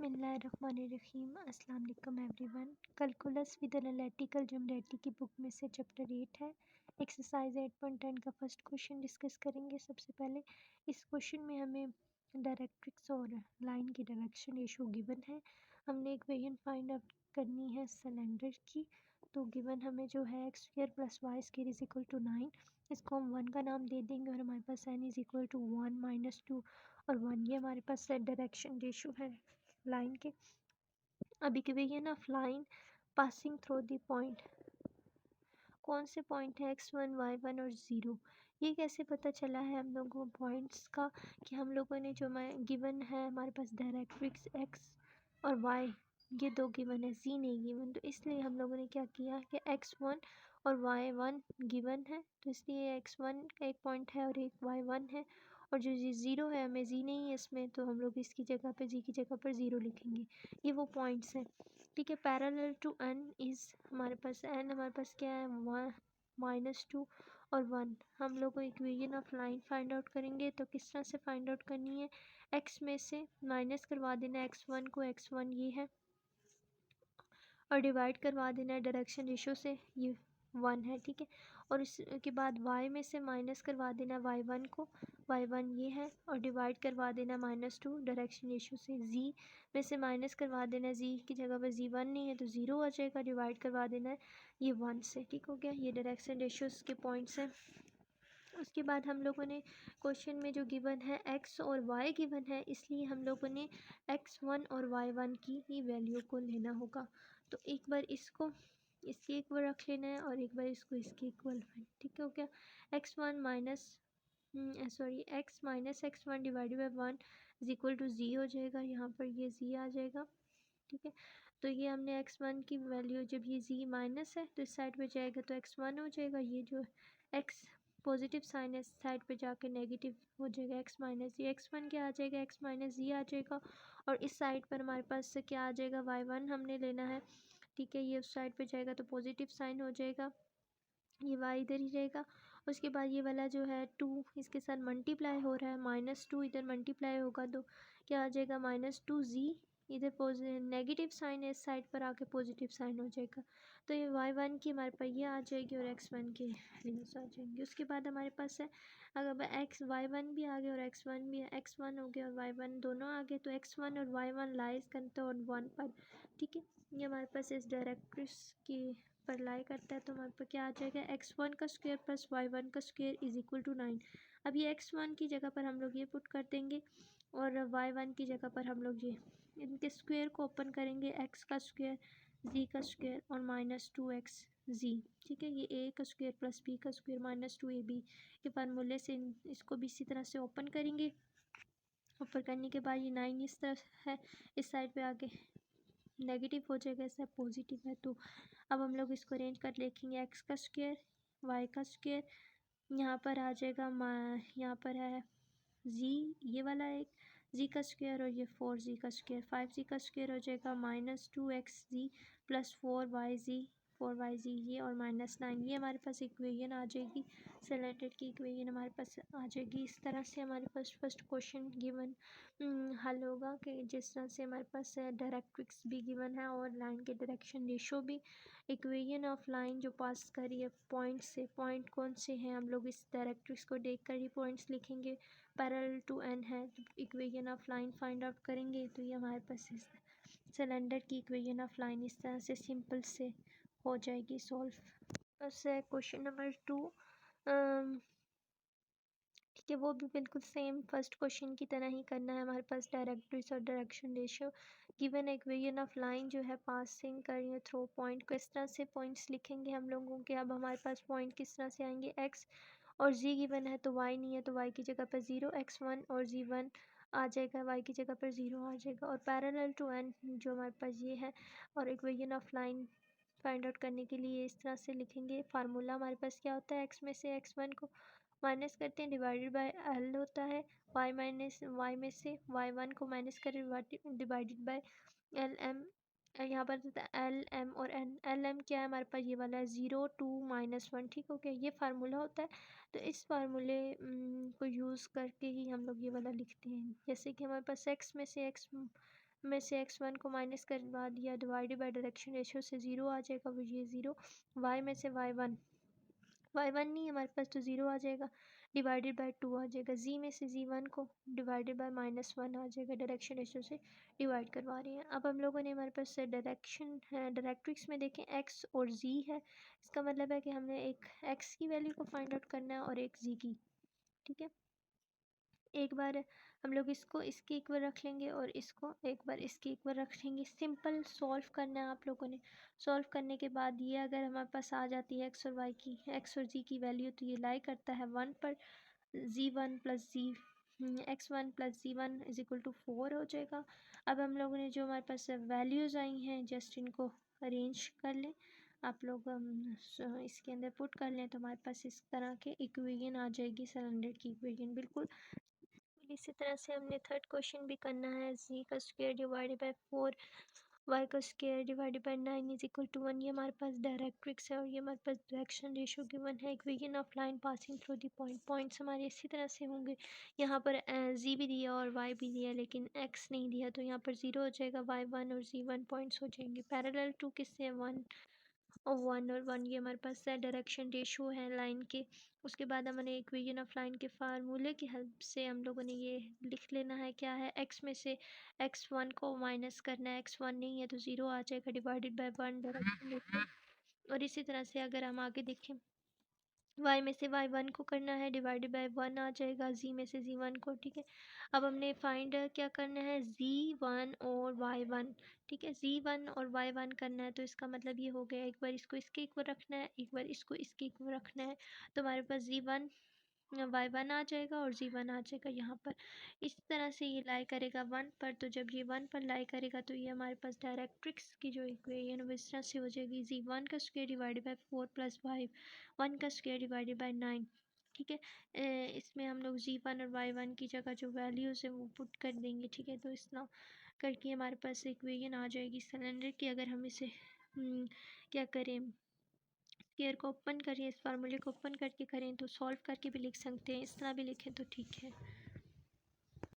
बिस्मिल्लाहिर्रहमानिर्रहीम। अस्सलाम वालेकुम everyone. Calculus with analytical geometry की बुक में से चैप्टर 8 है। एक्सरसाइज 8.10 का फर्स्ट क्वेश्चन डिस्कस करेंगे। सबसे पहले इस क्वेश्चन में हमें डायरेक्ट्रिक्स और लाइन की डायरेक्शन रेशो गिवन है। हमने इक्वेशन फाइंड आउट करनी है सिलेंडर की। तो गिवन हमें जो है X square plus Y square is equal to 9। इसको हम 1 का नाम दे देंगे और हमारे पास n is equal to 1 minus 2 और 1। ये हमारे पास डायरेक्शन रेशो है लाइन के। अब equation of line passing through the point, कौन से पॉइंट है x1 y1 और 0। ये कैसे पता चला है हम लोगों को पॉइंट्स का कि हम लोगों ने जो गिवन है हमारे पास डायरेक्ट्रिक्स x और y, ये दो गिवन है, z नहीं गिवन। तो इसलिए हम लोगों ने क्या किया कि x1 और y1 गिवन है, तो इसलिए x1 का एक पॉइंट है और एक y1 है, और जो जी 0 है हमें z नहीं है इसमें, तो हम लोग इसकी जगह पे z की जगह पर 0 लिखेंगे। ये वो पॉइंट्स हैं, ठीक है। पैरेलल टू n इज़ हमारे पास n हमारे पास क्या है -2 और 1। हम लोग equation of line find out करेंगे। तो किस तरह से फाइंड आउट करनी है, x में से माइनस करवा देना है x1 को, x1 ये है, और डिवाइड करवा देना है डायरेक्शन रेशो से, ये 1 है, ठीक है। और इसके बाद y में से माइनस करवा देना है y1 को, y1 ये है, और डिवाइड करवा देना -2 डायरेक्शन रेशो से। z में से माइनस करवा देना है, z की जगह पर z1 नहीं है तो 0 आ जाएगा, डिवाइड करवा देना है ये 1 से, ठीक हो गया। ये डायरेक्शन रेशोज़ के पॉइंट्स हैं। उसके बाद हम लोगों ने क्वेश्चन में जो गिवन है x और y गिवन है, इसलिए हम लोगों ने x1 और y1 की ही वैल्यू को लेना होगा। तो एक बार इसको इसके इक्वल रख लेना है और एक बार इसको इसके इक्वल, ठीक हो गया। x1 minus x minus x1 divided by 1 is equal to z हो जाएगा। यहाँ पर ये z आ जाएगा, ठीक है। तो ये हमने x1 की वैल्यू, जब ये z माइनस है तो इस साइड पे जाएगा तो x1 हो जाएगा। ये जो x पॉजिटिव साइन है इस साइड पे जाके नेगेटिव हो जाएगा, x माइनस ये x1 क्या आ जाएगा, x माइनस z आ जाएगा। और इस साइड पर हमारे पास से क्या आ जाएगा, y1 हमने लेना है, ठीक है। ये उस साइड पे जाएगा तो पॉजिटिव साइन हो जाएगा, ये y इधर ही रहेगा। उसके बाद ये वाला जो है 2 इसके साथ मल्टीप्लाई हो रहा है, -2 इधर मल्टीप्लाई होगा तो क्या आ जाएगा, -2z, इधर नेगेटिव साइन है इस साइड पर आके पॉजिटिव साइन हो जाएगा। तो ये y1 की हमारे पास ये आ जाएगी और x1 की वैल्यूज आ जाएंगी। उसके बाद हमारे पास है, अगर y1 भी आ गया और x1 भी है, x1 हो गया और y1 दोनों आ गए, तो x1 और y1 लाइज करते हैं और 1 पर, ठीक है। ये हमारे पास इस डायरेक्ट्रिक्स की पर लाई करता है, तो हमारे पास क्या आ जाएगा, x1 का स्क्वायर प्लस y1 का स्क्वायर इज इक्वल टू 9। अब ये x1 की जगह पर हम लोग ये पुट कर देंगे और y1 की जगह पर हम लोग ये इनके स्क्वायर को ओपन करेंगे, x का स्क्वायर, z का स्क्वायर और -2xz, ठीक है। ये a का स्क्वायर प्लस b का स्क्वायर -2ab के फार्मूले से इसको भी इसी तरह से ओपन करेंगे। ओपन करने के बाद ये 9 इस तरह है, इस साइड पे आके नेगेटिव हो जाएगा, ऐसा पॉजिटिव है। तो अब हम लोग इसको अरेंज कर लिखेंगे, x का स्क्वायर, y का स्क्वायर, यहाँ पर आ जाएगा यहाँ पर है z, ये वाला एक z का स्क्वायर और ये 4z का स्क्वायर, 5z का स्क्वायर हो जाएगा -2xz प्लस 4yz ये और -9। ये हमारे पास इक्वेशन आ जाएगी, सिलेंडर की इक्वेशन हमारे पास आ जाएगी। इस तरह से हमारे पास फर्स्ट क्वेश्चन गिवन हल होगा कि जिस तरह से हमारे पास डायरेक्ट्रिक्स भी गिवन है और लाइन के डायरेक्शन रेशो भी। इक्वेशन ऑफ लाइन जो पास करी है पॉइंट से, पॉइंट कौन से हैं हम लोग इस डायरेक्ट्रिक्स को देख कर ही पॉइंट्स लिखेंगे। पैरेलल टू n है तो equation of line find out करेंगे, तो ये हमारे पास सिलेंडर की इक्वेशन ऑफ लाइन इस तरह से सिंपल से हो जाएगी सॉल्व। बस क्वेश्चन नंबर 2, ठीक है, वो भी बिल्कुल सेम फर्स्ट क्वेश्चन की तरह ही करना है। हमारे पास डायरेक्ट्रिक्स और direction ratio given equation of line जो है पासिंग कर रही है थ्रू पॉइंट को, इस तरह से पॉइंट्स लिखेंगे हम लोगों के। अब हमारे पास पॉइंट किस तरह से आएंगे, x और z गिवन है तो y नहीं है तो y की जगह पर 0, x1 और z1 आ जाएगा, y की जगह पर 0 आ जाएगा। और पैरेलल टू n जो हमारे पास ये है, और equation of line find out करने के लिए इस तरह से लिखेंगे। फार्मूला हमारे पास क्या होता है, x में से x1 को माइनस करते हैं, डिवाइडेड बाय l होता है, y में से y1 को माइनस करें, डिवाइडेड बाय एल एम। यहाँ पर होता है एल एम और एन। एल एम क्या है हमारे पास, ये वाला है 0 2 -1, ठीक हो गया। ये फार्मूला होता है, तो इस फार्मूले को यूज़ करके ही हम लोग ये वाला लिखते हैं। जैसे कि हमारे पास x में से x में से x1 को माइनस करवा दिया, डिवाइडेड बाय डायरेक्शन रेशियो से 0 आ जाएगा, वो ये 0। y में से y1 नहीं हमारे पास तो 0 आ जाएगा, डिवाइडेड बाय 2 आ जाएगा। z में से z1 को डिवाइडेड बाय -1 आ जाएगा, डायरेक्शन रेशियो से डिवाइड करवा रहे हैं। अब हम लोगों ने हमारे पास डायरेक्शन है, डायरेक्ट्रिक्स में देखें x और z है, इसका मतलब है कि हमने एक x की वैल्यू को फाइंड आउट करना है और एक z की। ठीक है, एक बार हम लोग इसको इसके इक्वल रख लेंगे और इसको एक बार इसके इक्वल रख लेंगे। सिंपल सॉल्व करना है आप लोगों ने। सॉल्व करने के बाद ये अगर हमारे पास आ जाती है x और y की, x और z की वैल्यू, तो ये लाई करता है 1 पर। z1 plus x1 plus z1 is equal to 4 हो जाएगा। अब हम लोगों ने जो हमारे पास वैल्यूज़ आई हैं, जस्ट इनको अरेंज कर लें आप लोग, इसके अंदर पुट कर लें तो हमारे पास इस तरह के इक्वेशन आ जाएगी, सिलेंडर की इक्वेशन बिल्कुल। इसी तरह से हमने थर्ड क्वेश्चन भी करना है। z का स्क्वायर डिवाइडेड बाय 4, y का square divided by 9 is equal to 1। ये हमारे पास डायरेक्ट्रिक्स है और ये हमारे पास डायरेक्शन रेशियो गिवन है। Equation of line passing through the point, points हमारे इसी तरह से होंगे। यहाँ पर z भी दिया और y भी दिया, लेकिन x नहीं दिया, तो यहाँ पर 0 हो जाएगा, y1 और z1 पॉइंट्स हो जाएंगे। पैरेलल टू किससे है, 1 और 1 और 1, ये हमारे पास डायरेक्शन रेशो है लाइन के। उसके बाद हमने इक्वेशन ऑफ लाइन के फार्मूले की हेल्प से हम लोगों ने ये लिख लेना है, क्या है, x में से x1 को माइनस करना है, x1 नहीं है तो 0 आ जाएगा, डिवाइडेड बाय 1 डायरेक्शन रेशो। और इसी तरह से अगर हम आगे देखें, y में से y1 को करना है, डिवाइडेड बाय 1 आ जाएगा, z में से z1 को। ठीक है, अब हमने फाइंड क्या करना है, z1 और y1। ठीक है, z1 और y1 करना है, तो इसका मतलब ये हो गया, एक बार इसको इसके इक्वल रखना है, एक बार इसको इसके इक्वल रखना है, तो हमारे पास z1 y1 आ जाएगा और z1 आ जाएगा यहाँ पर। इस तरह से ये लाई करेगा 1 पर, तो जब ये 1 पर लाई करेगा तो ये हमारे पास डायरेक्ट्रिक्स की जो इक्वेशन है इस तरह से हो जाएगी, z1 का स्क्वायर डिवाइडेड बाय 4 प्लस 5, 1 का स्क्वायर डिवाइडेड बाय 9। ठीक है, इसमें हम लोग z1 और y1 की जगह जो वैल्यूज़ है वो पुट कर देंगे। ठीक है, तो इस तरह करके हमारे पास इक्वेशन आ जाएगी सिलेंडर की। अगर हम इसे क्या करें, स्क्वायर को ओपन करिए, इस फार्मूले को ओपन करके करें तो सॉल्व करके भी लिख सकते हैं, इस तरह भी लिखें तो ठीक है।